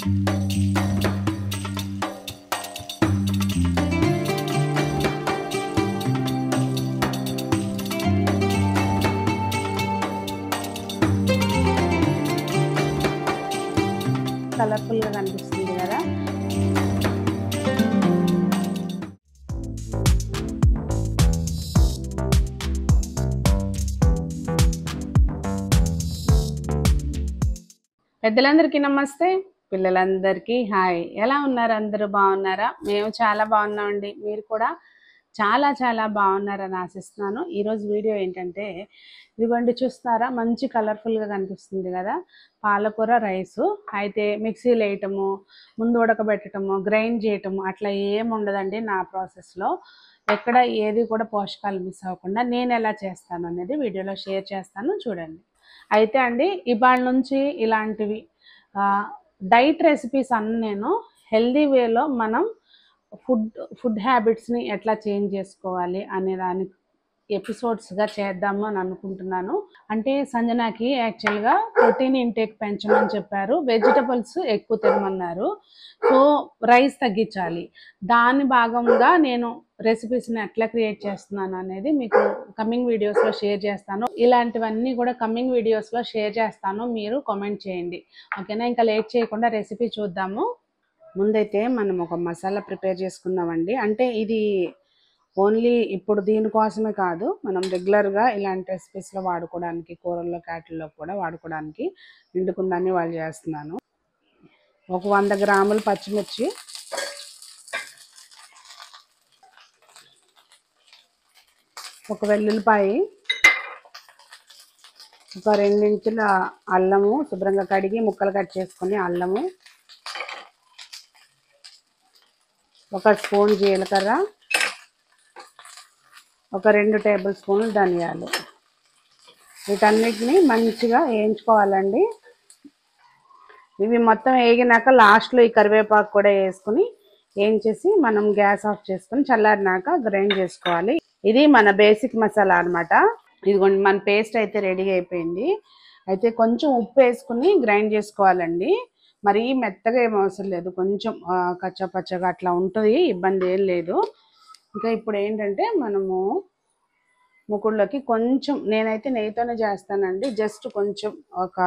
కలర్ఫుల్గా కనిపిస్తుంది కదా. పెద్దలందరికీ నమస్తే, పిల్లలందరికీ హాయ్. ఎలా ఉన్నారు? అందరూ బాగున్నారా? మేము చాలా బాగున్నామండి. మీరు కూడా చాలా చాలా బాగున్నారని ఆశిస్తున్నాను. ఈరోజు వీడియో ఏంటంటే, ఇదిగోండి చూస్తున్నారా, మంచి కలర్ఫుల్గా కనిపిస్తుంది కదా, పాలకూర రైసు. అయితే మిక్సీలో వేయటము, ముందు ఉడకబెట్టడము, గ్రైండ్ చేయటము అట్లా ఏముండదండి నా ప్రాసెస్లో. ఎక్కడ ఏది కూడా పోషకాలు మిస్ అవ్వకుండా నేను ఎలా చేస్తాను అనేది వీడియోలో షేర్ చేస్తాను, చూడండి. అయితే అండి, ఇవాళ నుంచి ఇలాంటివి డైట్ రెసిపీస్ అన్నీ నేను హెల్దీ వేలో మనం ఫుడ్ హ్యాబిట్స్ని ఎట్లా చేంజ్ చేసుకోవాలి అనే దాని ఎపిసోడ్స్గా చేద్దాము అని అనుకుంటున్నాను. అంటే సంజనాకి యాక్చువల్గా ప్రోటీన్ ఇంటేక్ పెంచమని చెప్పారు, వెజిటబుల్స్ ఎక్కువ తినమన్నారు, సో రైస్ తగ్గించాలి. దాని భాగంగా నేను రెసిపీస్ని ఎట్లా క్రియేట్ చేస్తున్నాను అనేది మీకు కమింగ్ వీడియోస్లో షేర్ చేస్తాను. ఇలాంటివన్నీ కూడా కమింగ్ వీడియోస్లో షేర్ చేస్తాను, మీరు కామెంట్ చేయండి, ఓకేనా? ఇంకా లేట్ చేయకుండా రెసిపీ చూద్దాము. ముందైతే మనం ఒక మసాలా ప్రిపేర్ చేసుకుందామండి. అంటే ఇది ఓన్లీ ఇప్పుడు దీనికోసమే కాదు, మనం రెగ్యులర్గా ఇలాంటి రెసిపీస్లో వాడుకోవడానికి, కూరల్లో క్యాటిల్లో కూడా వాడుకోవడానికి నిండుకుందాన్ని వాళ్ళు చేస్తున్నాను. ఒక 100 గ్రాములు పచ్చిమిర్చి, ఒక వెల్లుల్లిపాయి, ఒక 2 ఇంచుల అల్లము శుభ్రంగా కడిగి ముక్కలు కట్ చేసుకొని అల్లము, ఒక స్పూన్ జీలకర్ర, ఒక 2 టేబుల్ స్పూన్లు ధనియాలు. వీటన్నిటిని మంచిగా వేయించుకోవాలండి. ఇవి మొత్తం వేగినాక లాస్ట్లో ఈ కరివేపాకు కూడా వేసుకుని వేయించేసి మనం గ్యాస్ ఆఫ్ చేసుకుని చల్లారినాక గ్రైండ్ చేసుకోవాలి. ఇది మన బేసిక్ మసాలా అనమాట. ఇదిగోండి మన పేస్ట్ అయితే రెడీగా అయిపోయింది. అయితే కొంచెం ఉప్పు వేసుకుని గ్రైండ్ చేసుకోవాలండి. మరీ మెత్తగా ఏం అవసరం లేదు, కొంచెం కచ్చపచ్చగా అట్లా ఉంటుంది, ఇబ్బంది ఏం లేదు. ఇంకా ఇప్పుడు ఏంటంటే మనము ముకుడులోకి కొంచెం, నేనైతే నెయ్యితోనే చేస్తానండి, జస్ట్ కొంచెం ఒక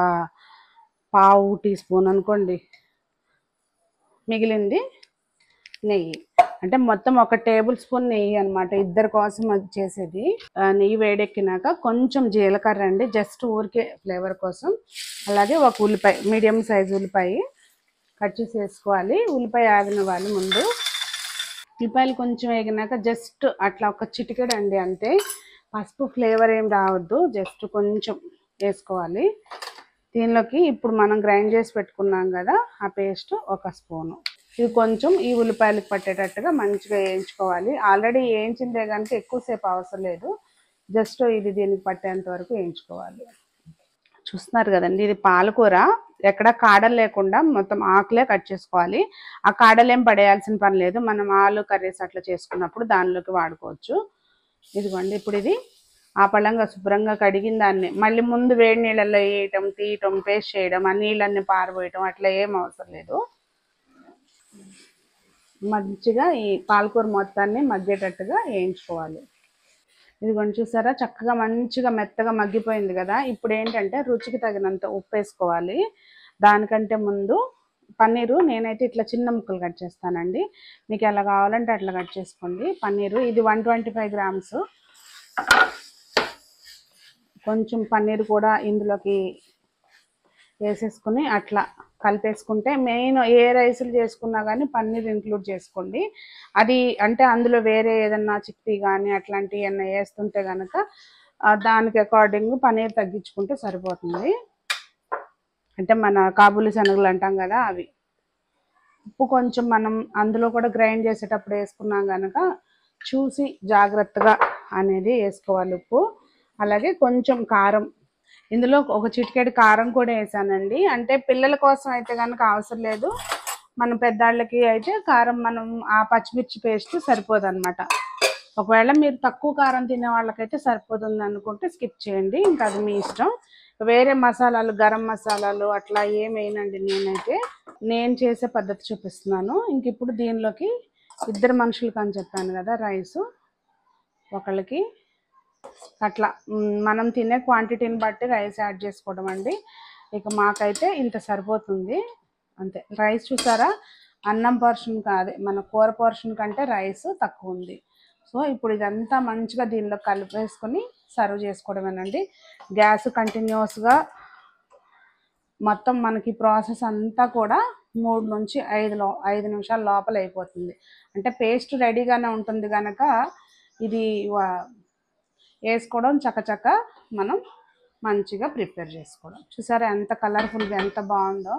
పావు టీ స్పూన్ అనుకోండి, మిగిలింది నెయ్యి. అంటే మొత్తం 1 టేబుల్ స్పూన్ నెయ్యి అనమాట, ఇద్దరి కోసం అది చేసేది. నెయ్యి వేడెక్కినాక కొంచెం జీలకర్ర అండి, జస్ట్ ఊరికే ఫ్లేవర్ కోసం. అలాగే ఒక ఉల్లిపాయ, మీడియం సైజు ఉల్లిపాయ కట్ చేసి వేసుకోవాలి. ఉల్లిపాయ ఆగినవ్వాలి ముందు. ఉల్లిపాయలు కొంచెం వేగినాక జస్ట్ అట్లా ఒక చిటికెడు అండి అంతే, పసుపు ఫ్లేవర్ ఏం రావద్దు, జస్ట్ కొంచెం వేసుకోవాలి. దీనిలోకి ఇప్పుడు మనం గ్రైండ్ చేసి పెట్టుకున్నాం కదా ఆ పేస్ట్ 1 స్పూను. ఇది కొంచెం ఈ ఉల్లిపాయలకు పట్టేటట్టుగా మంచిగా వేయించుకోవాలి. ఆల్రెడీ వేయించిందే కనుక ఎక్కువసేపు అవసరం లేదు, జస్ట్ ఇది దీనికి పట్టేంత వరకు వేయించుకోవాలి. చూస్తున్నారు కదండి, ఇది పాలకూర, ఎక్కడ కాడలు లేకుండా మొత్తం ఆకులే కట్ చేసుకోవాలి. ఆ కాడలు ఏం పడేయాల్సిన పని లేదు, మనం ఆలు కర్రీస్ అట్లా చేసుకున్నప్పుడు దానిలోకి వాడుకోవచ్చు. ఇదిగోండి, ఇప్పుడు ఇది ఆ పళ్ళంగా శుభ్రంగా కడిగిన దాన్ని మళ్ళీ ముందు వేడి నీళ్ళల్లో వేయటం, తీయటం, పేస్ట్ చేయడం, ఆ నీళ్ళన్నీ పారబోయటం అట్లా ఏం అవసరం లేదు. మంచిగా ఈ పాలకూర మొత్తాన్ని మగ్గేటట్టుగా వేయించుకోవాలి. ఇదిగోండి చూసారా, చక్కగా మంచిగా మెత్తగా మగ్గిపోయింది కదా. ఇప్పుడు ఏంటంటే రుచికి తగినంత ఉప్పు వేసుకోవాలి. దానికంటే ముందు పన్నీరు నేనైతే ఇట్లా చిన్న ముక్కలు కట్ చేస్తానండి, మీకు ఎలా కావాలంటే అట్లా కట్ చేసుకోండి. పన్నీరు ఇది 125 గ్రామ్స్. కొంచెం పన్నీర్ కూడా ఇందులోకి వేసేసుకుని అట్లా కలిపేసుకుంటే, మెయిన్ ఏ రైసులు చేసుకున్నా కానీ పన్నీర్ ఇంక్లూడ్ చేసుకోండి. అది అంటే అందులో వేరే ఏదన్నా చిక్కీ కానీ అట్లాంటివి ఏమన్నా వేస్తుంటే కనుక దానికి అకార్డింగ్ పన్నీర్ తగ్గించుకుంటే సరిపోతుంది. అంటే మన కాబూలి శనగలు అంటాం కదా అవి. ఉప్పు కొంచెం మనం అందులో కూడా గ్రైండ్ చేసేటప్పుడు వేసుకున్నాం కనుక చూసి జాగ్రత్తగా అనేది వేసుకోవాలి ఉప్పు. అలాగే కొంచెం కారం, ఇందులో ఒక చిటికెడు కారం కూడా వేసానండి. అంటే పిల్లల కోసం అయితే కనుక అవసరం లేదు, మన పెద్దవాళ్ళకి అయితే కారం మనం ఆ పచ్చిమిర్చి పేస్ట్ సరిపోదు అనమాట. ఒకవేళ మీరు తక్కువ కారం తినే వాళ్ళకైతే సరిపోతుంది అనుకుంటే స్కిప్ చేయండి, ఇంకా అది మీ ఇష్టం. వేరే మసాలాలు, గరం మసాలాలు అట్లా ఏమేనండి నేనైతే. నేను చేసే పద్ధతి చూపిస్తున్నాను. ఇంక ఇప్పుడు దీనిలోకి ఇద్దరు మనుషులకి అని చెప్పాను కదా రైసు, ఒకళ్ళకి అట్లా మనం తినే క్వాంటిటీని బట్టి రైస్ యాడ్ చేసుకోవడం అండి. ఇక మాకైతే ఇంత సరిపోతుంది అంతే. రైస్ చూసారా, అన్నం పోర్షన్ కాదు, మన కూర పోర్షన్ కంటే రైస్ తక్కువ ఉంది. సో ఇప్పుడు ఇదంతా మంచిగా దీనిలో కలిపేసుకొని సర్వ్ చేసుకోవడమేనండి. గ్యాస్ కంటిన్యూస్గా మొత్తం మనకి ప్రాసెస్ అంతా కూడా 3 నుంచి 5 నిమిషాల లోపల అయిపోతుంది. అంటే పేస్ట్ రెడీగానే ఉంటుంది కనుక ఇది వేసుకోవడం చకచక మనం మంచిగా ప్రిపేర్ చేసుకోవడం. చూసారా ఎంత కలర్ఫుల్గా ఎంత బాగుందో.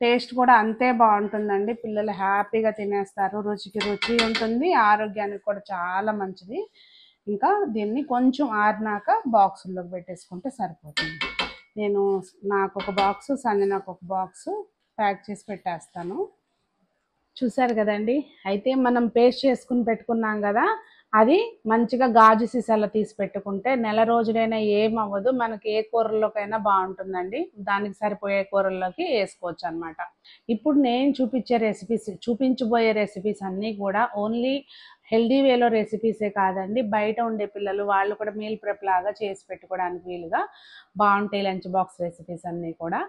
టేస్ట్ కూడా అంతే బాగుంటుందండి. పిల్లలు హ్యాపీగా తినేస్తారు. రుచికి రుచి ఉంటుంది, ఆరోగ్యానికి కూడా చాలా మంచిది. ఇంకా దీన్ని కొంచెం ఆరినాక బాక్సుల్లోకి పెట్టేసుకుంటే సరిపోతుంది. నేను నాకు ఒక బాక్సు, సన్ని నాకు ఒక బాక్సు ప్యాక్ చేసి పెట్టేస్తాను. చూసారు కదండి. అయితే మనం పేస్ట్ చేసుకుని పెట్టుకున్నాం కదా, అది మంచిగా గాజు సీసాలో తీసి పెట్టుకుంటే నెల రోజులైనా ఏమవ్వదు. మనకి ఏ కూరల్లోకైనా బాగుంటుందండి. దానికి సరిపోయే కూరల్లోకి వేసుకోవచ్చు అనమాట. ఇప్పుడు నేను చూపించబోయే రెసిపీస్ అన్నీ కూడా ఓన్లీ హెల్దీ వేలో రెసిపీసే కాదండి. బయట ఉండే పిల్లలు వాళ్ళు కూడా మీల్ ప్రెప్ లాగా చేసి పెట్టుకోవడానికి వీలుగా బాగుంటాయి లంచ్ బాక్స్ రెసిపీస్ అన్నీ కూడా.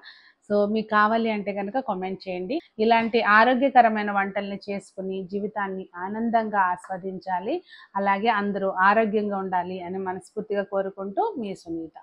సో మీకు కావాలి అంటే కనుక కామెంట్ చేయండి. ఇలాంటి ఆరోగ్యకరమైన వంటల్ని చేసుకుని జీవితాన్ని ఆనందంగా ఆస్వాదించాలి, అలాగే అందరూ ఆరోగ్యంగా ఉండాలి అని మనస్ఫూర్తిగా కోరుకుంటూ మీ సునీత.